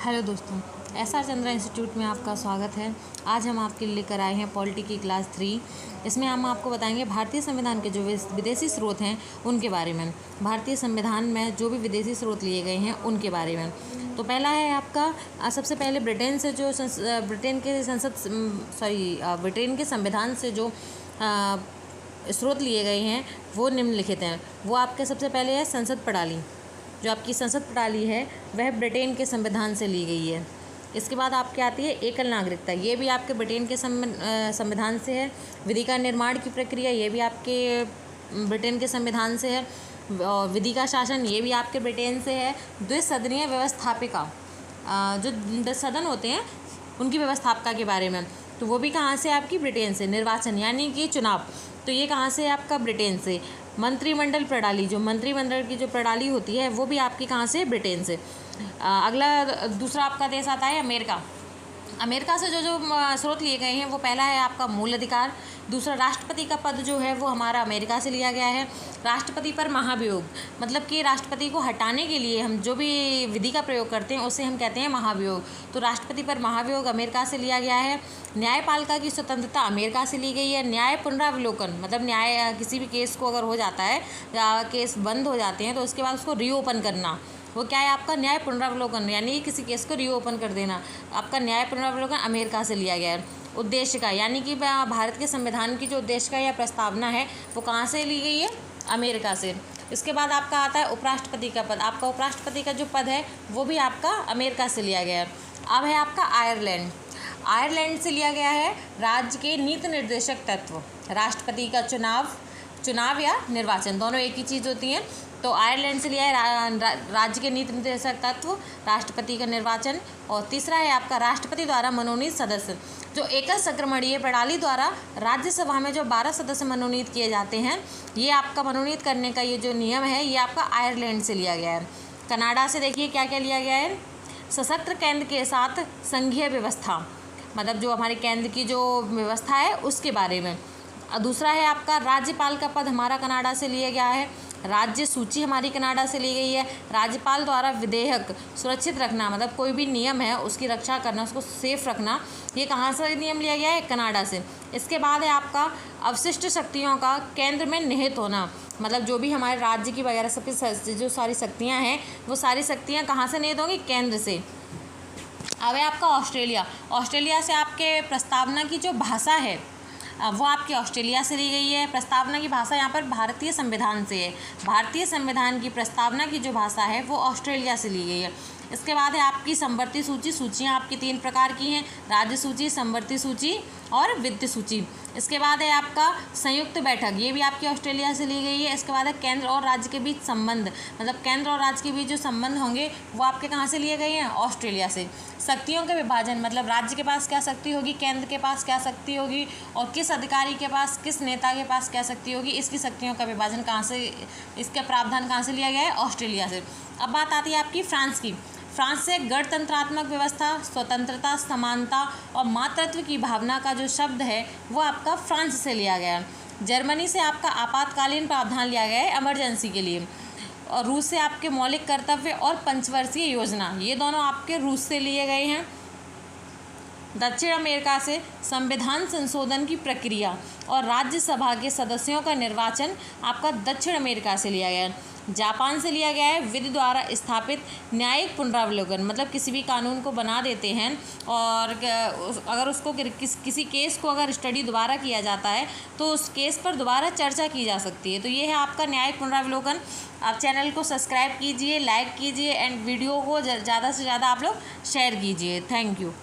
Hello दोस्तों, SR. Chandra institute में आपका स्वागत है। आज हम आपके लिए लेकर आए हैं पॉलिटी की क्लास 3। इसमें हम आपको बताएंगे भारतीय संविधान के जो विदेशी स्रोत हैं उनके बारे में। भारतीय संविधान में जो भी विदेशी स्रोत लिए गए हैं उनके बारे में। तो पहला है आपका सबसे पहले ब्रिटेन के संविधान से जो स्रोत लिए गए हैं वो निम्नलिखित हैं। वो आपके सबसे पहले है संसद प्रणाली। जो आपकी संसद प्रणाली है वह ब्रिटेन के संविधान से ली गई है। इसके बाद आपके आती है एकल नागरिकता। ये भी आपके ब्रिटेन के संविधान से है। विधि का निर्माण की प्रक्रिया ये भी आपके ब्रिटेन के संविधान से है। विधि का शासन ये भी आपके ब्रिटेन से है। द्विसदनीय व्यवस्थापिका, जो सदन होते हैं उनकी व्यवस्थापिका के बारे में, तो वो भी कहाँ से आपकी ब्रिटेन से। निर्वाचन यानी कि चुनाव, तो ये कहाँ से आपका ब्रिटेन से। मंत्रिमंडल प्रणाली, जो मंत्रिमंडल की जो प्रणाली होती है वो भी आपकी कहाँ से, ब्रिटेन से। अगला दूसरा आपका देश आता है अमेरिका। अमेरिका से जो स्रोत लिए गए हैं वो पहला है आपका मूल अधिकार। दूसरा राष्ट्रपति का पद जो है वो हमारा अमेरिका से लिया गया है। राष्ट्रपति पर महाभियोग, मतलब कि राष्ट्रपति को हटाने के लिए हम जो भी विधि का प्रयोग करते हैं उसे हम कहते हैं महाभियोग। तो राष्ट्रपति पर महाभियोग अमेरिका से लिया गया है। न्यायपालिका की स्वतंत्रता अमेरिका से ली गई है। न्याय पुनरावलोकन, मतलब न्याय किसी भी केस को अगर हो जाता है या केस बंद हो जाते हैं तो उसके बाद उसको रीओपन करना, वो क्या है आपका न्याय पुनरावलोकन, यानी किसी केस को रीओपन कर देना। आपका न्याय पुनरावलोकन अमेरिका से लिया गया है। उद्देश्य का, यानी कि भारत के संविधान की जो उद्देश्य का या प्रस्तावना है वो कहाँ से ली गई है, अमेरिका से। इसके बाद आपका आता है उपराष्ट्रपति का पद। आपका उपराष्ट्रपति का जो पद है वो भी आपका अमेरिका से लिया गया है। अब है आपका आयरलैंड। आयरलैंड से लिया गया है राज्य के नीति निर्देशक तत्व। राष्ट्रपति का चुनाव या निर्वाचन दोनों एक ही चीज़ होती हैं। तो आयरलैंड से लिया है राज्य के नीति निर्देशक तत्व, राष्ट्रपति का निर्वाचन। और तीसरा है आपका राष्ट्रपति द्वारा मनोनीत सदस्य। जो एकल संक्रमणीय प्रणाली द्वारा राज्यसभा में जो 12 सदस्य मनोनीत किए जाते हैं, ये आपका मनोनीत करने का ये जो नियम है ये आपका आयरलैंड से लिया गया है। कनाडा से देखिए क्या क्या लिया गया है। सशक्त केंद्र के साथ संघीय व्यवस्था, मतलब जो हमारे केंद्र की जो व्यवस्था है उसके बारे में। दूसरा है आपका राज्यपाल का पद हमारा कनाडा से लिया गया है। राज्य सूची हमारी कनाडा से ली गई है। राज्यपाल द्वारा विधेयक सुरक्षित रखना, मतलब कोई भी नियम है उसकी रक्षा करना, उसको सेफ रखना, ये कहाँ से नियम लिया गया है, कनाडा से। इसके बाद है आपका अवशिष्ट शक्तियों का केंद्र में निहित होना, मतलब जो भी हमारे राज्य की वगैरह सबकी जो सारी शक्तियाँ हैं वो सारी शक्तियाँ कहाँ से निहित होंगी, केंद्र से। अब है आपका ऑस्ट्रेलिया। ऑस्ट्रेलिया से आपके प्रस्तावना की जो भाषा है वो आपकी ऑस्ट्रेलिया से ली गई है। प्रस्तावना की भाषा यहाँ पर भारतीय संविधान से है। भारतीय संविधान की प्रस्तावना की जो भाषा है वो ऑस्ट्रेलिया से ली गई है। इसके बाद है आपकी समवर्ती सूची। सूचियाँ आपकी 3 प्रकार की हैं, राज्य सूची, समवर्ती सूची और वित्त सूची। इसके बाद है आपका संयुक्त बैठक, ये भी आपकी ऑस्ट्रेलिया से ली गई है। इसके बाद है केंद्र और राज्य के बीच संबंध, मतलब केंद्र और राज्य के बीच जो संबंध होंगे वो आपके कहाँ से लिए गए हैं, ऑस्ट्रेलिया से। शक्तियों के विभाजन, मतलब राज्य के पास क्या शक्ति होगी, केंद्र के पास क्या शक्ति होगी और किस अधिकारी के पास, किस नेता के पास क्या शक्ति होगी, इसकी शक्तियों का विभाजन कहाँ से, इसका प्रावधान कहाँ से लिया गया है, ऑस्ट्रेलिया से। अब बात आती है आपकी फ्रांस की। फ्रांस से गणतंत्रात्मक व्यवस्था, स्वतंत्रता, समानता और मातृत्व की भावना का जो शब्द है वो आपका फ्रांस से लिया गया है। जर्मनी से आपका आपातकालीन प्रावधान लिया गया है, इमरजेंसी के लिए। और रूस से आपके मौलिक कर्तव्य और पंचवर्षीय योजना, ये दोनों आपके रूस से लिए गए हैं। दक्षिण अमेरिका से संविधान संशोधन की प्रक्रिया और राज्यसभा के सदस्यों का निर्वाचन आपका दक्षिण अमेरिका से लिया गया है। जापान से लिया गया है विधि द्वारा स्थापित न्यायिक पुनरावलोकन, मतलब किसी भी कानून को बना देते हैं और अगर उसको किसी केस को अगर स्टडी दोबारा किया जाता है तो उस केस पर दोबारा चर्चा की जा सकती है। तो ये है आपका न्यायिक पुनरावलोकन। आप चैनल को सब्सक्राइब कीजिए, लाइक कीजिए एंड वीडियो को ज़्यादा से ज़्यादा आप लोग शेयर कीजिए। Thank you.